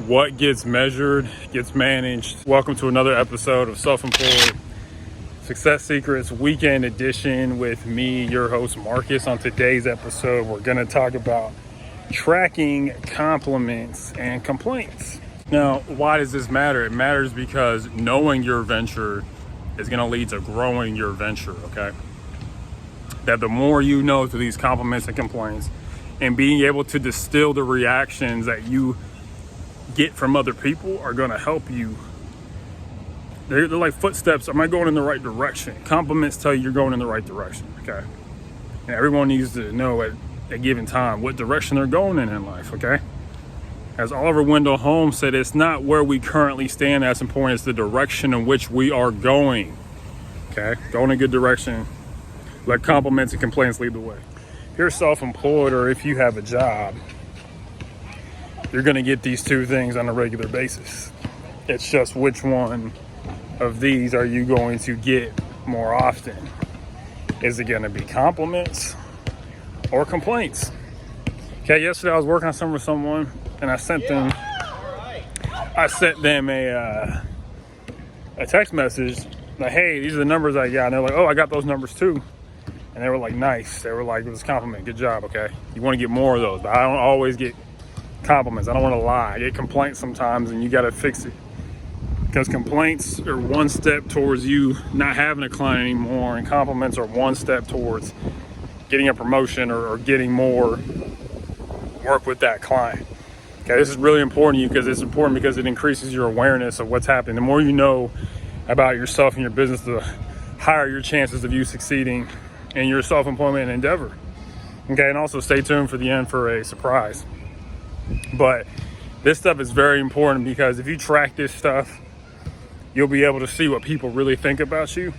What gets measured gets managed. Welcome to another episode of Self-Employed Success Secrets Weekend Edition with me, your host Marcus. On today's episode, we're going to talk about tracking compliments and complaints. Now, why does this matter? It matters because knowing your venture is going to lead to growing your venture, okay? That the more you know through these compliments and complaints and being able to distill the reactions that you get from other people are going to help you. They're like footsteps. Am I going in the right direction? Compliments tell you you're going in the right direction, okay? And everyone needs to know at a given time what direction they're going in life, okay? As Oliver Wendell Holmes said, it's not where we currently stand that's important, it's the direction in which we are going, okay? Go in a good direction. Let compliments and complaints lead the way. If you're self-employed or if you have a job, you're going to get these two things on a regular basis. It's just which one of these are you going to get more often? Is it going to be compliments or complaints? Okay, yesterday I was working on something with someone and I sent them a text message like, hey, these are the numbers I got. And they're like, oh, I got those numbers too. And they were like, nice. They were like, it was a compliment. Good job, okay? You want to get more of those, but I don't always get compliments. I don't want to lie. I get complaints sometimes and you got to fix it, because complaints are one step towards you not having a client anymore, and compliments are one step towards getting a promotion or getting more work with that client. Okay, this is really important to you because it's important because it increases your awareness of what's happening. The more you know about yourself and your business, the higher your chances of you succeeding in your self-employment endeavor. Okay, and also stay tuned for the end for a surprise. But this stuff is very important because if you track this stuff, you'll be able to see what people really think about you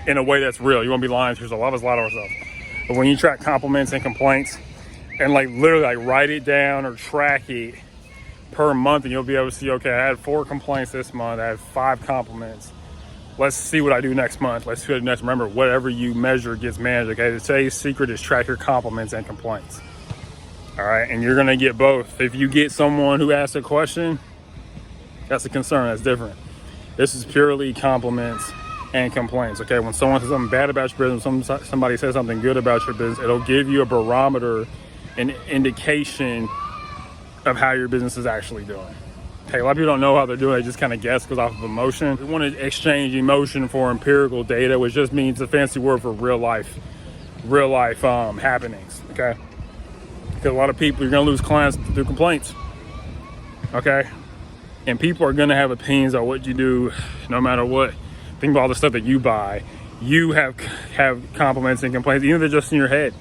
in a way that's real. You won't be lying to yourself. A lot of us lie to ourselves. But when you track compliments and complaints and literally write it down or track it per month, and you'll be able to see, okay, I had 4 complaints this month. I had 5 compliments. Let's see what I do next month. Let's see what next. Remember, whatever you measure gets managed. Okay, today's secret is track your compliments and complaints. All right, and you're gonna get both. If you get someone who asks a question, that's a concern, that's different. This is purely compliments and complaints, okay? When someone says something bad about your business, somebody says something good about your business, it'll give you a barometer, an indication of how your business is actually doing. Okay, a lot of people don't know how they're doing, they just kind of guess because off of emotion. We want to exchange emotion for empirical data, which just means a fancy word for real life happenings, okay? Because a lot of people, you're going to lose clients through complaints, okay? And people are going to have opinions on what you do no matter what. Think about all the stuff that you buy. You have compliments and complaints, even if they're just in your head.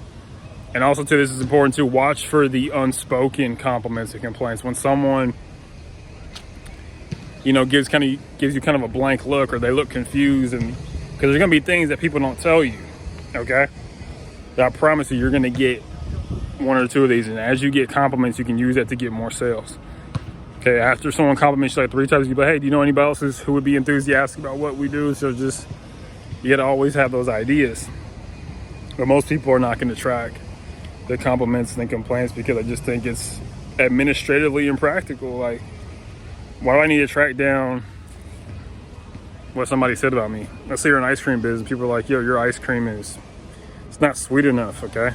And also, too, this is important, to watch for the unspoken compliments and complaints. When someone, gives you kind of a blank look, or they look confused, and because there's going to be things that people don't tell you, okay? But I promise you're going to get 1 or 2 of these, and as you get compliments, you can use that to get more sales. Okay, after someone compliments you 3 times, you be like, hey, do you know anybody else who would be enthusiastic about what we do? So just, you gotta always have those ideas. But most people are not gonna track the compliments and complaints because I just think it's administratively impractical. Like, why do I need to track down what somebody said about me? Let's say you're an ice cream business. People are like, yo, your ice cream it's not sweet enough, okay?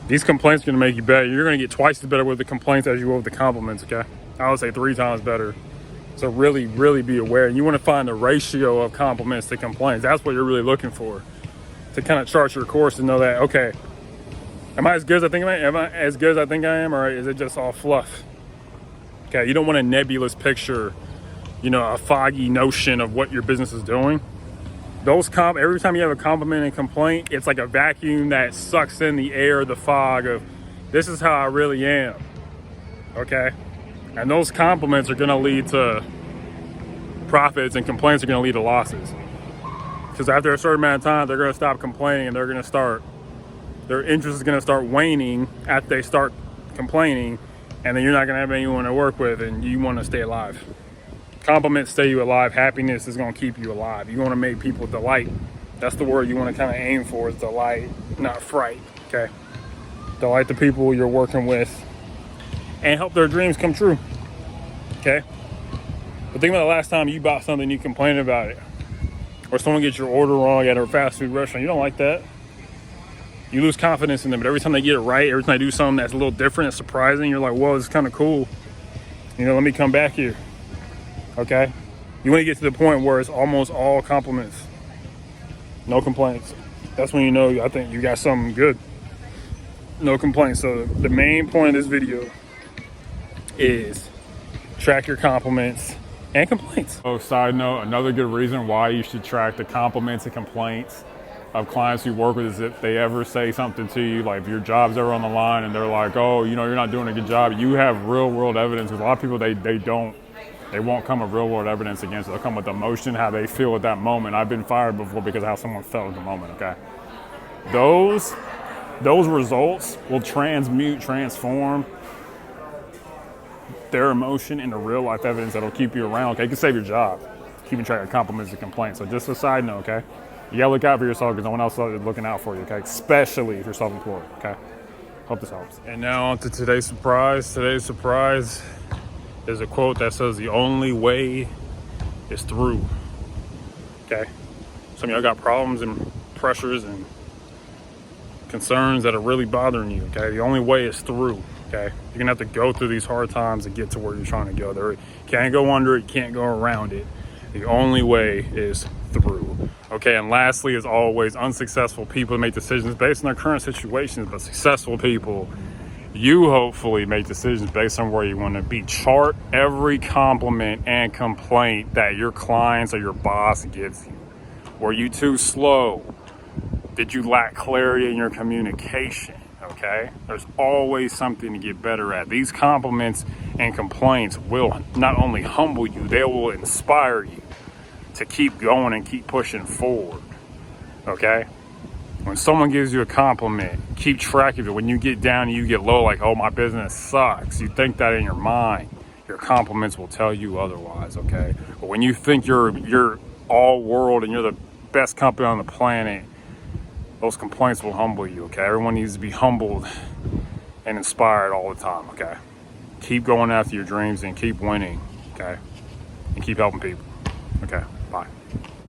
These complaints are going to make you better. You're going to get twice as better with the complaints as you will with the compliments, okay? I would say 3 times better. So really, really be aware. And you want to find the ratio of compliments to complaints. That's what you're really looking for, to kind of chart your course and know that, okay, am I as good as I think I am? Am I as good as I think I am, or is it just all fluff? Okay, you don't want a nebulous picture, a foggy notion of what your business is doing. Every time you have a compliment and complaint, it's like a vacuum that sucks in the air, the fog of, this is how I really am, okay? And those compliments are gonna lead to profits, and complaints are gonna lead to losses. Because after a certain amount of time, they're gonna stop complaining, and their interest is gonna start waning after they start complaining, and then you're not gonna have anyone to work with, and you wanna stay alive. Compliments stay you alive. Happiness is going to keep you alive. You want to make people delight. That's the word you want to kind of aim for, is delight, not fright, okay? Delight the people you're working with and help their dreams come true. okay? But think about the last time you bought something, you complained about it. Or someone gets your order wrong at a fast food restaurant. You don't like that. You lose confidence in them. But every time they get it right, every time they do something that's a little different, that's surprising, you're like, whoa, this is kind of cool. You know, let me come back here, okay? You want to get to the point where it's almost all compliments. No complaints. That's when you know, I think you got something good. No complaints. So the main point of this video is track your compliments and complaints. Oh, side note, another good reason why you should track the compliments and complaints of clients you work with is if they ever say something to you, like if your job's ever on the line and they're like, oh, you know, you're not doing a good job, you have real world evidence. Because a lot of people, they won't come with real world evidence against it. They'll come with emotion, how they feel at that moment. I've been fired before because of how someone felt at the moment, okay? Those results will transform their emotion into real life evidence that'll keep you around, okay? It can save your job, keeping track of compliments and complaints. So just a side note, okay? You gotta look out for yourself because no one else is looking out for you, okay? Especially if you're self-employed, okay? Hope this helps. And now on to today's surprise. Today's surprise is a quote that says, the only way is through, okay? Some of y'all got problems and pressures and concerns that are really bothering you, okay? The only way is through, okay? You're gonna have to go through these hard times to get to where you're trying to go. There, you can't go under it, you can't go around it. The only way is through, okay? And lastly, as always, unsuccessful people make decisions based on their current situations, but successful people, you hopefully make decisions based on where you want to be. Chart every compliment and complaint that your clients or your boss gives you. Were you too slow? Did you lack clarity in your communication? Okay, there's always something to get better at. These compliments and complaints will not only humble you, they will inspire you to keep going and keep pushing forward, okay? When someone gives you a compliment, keep track of it. When you get down and you get low, like, oh, my business sucks, you think that in your mind, your compliments will tell you otherwise, okay? But when you think you're all world and you're the best company on the planet, those complaints will humble you, okay? Everyone needs to be humbled and inspired all the time, okay? Keep going after your dreams and keep winning, okay? And keep helping people, okay? Bye.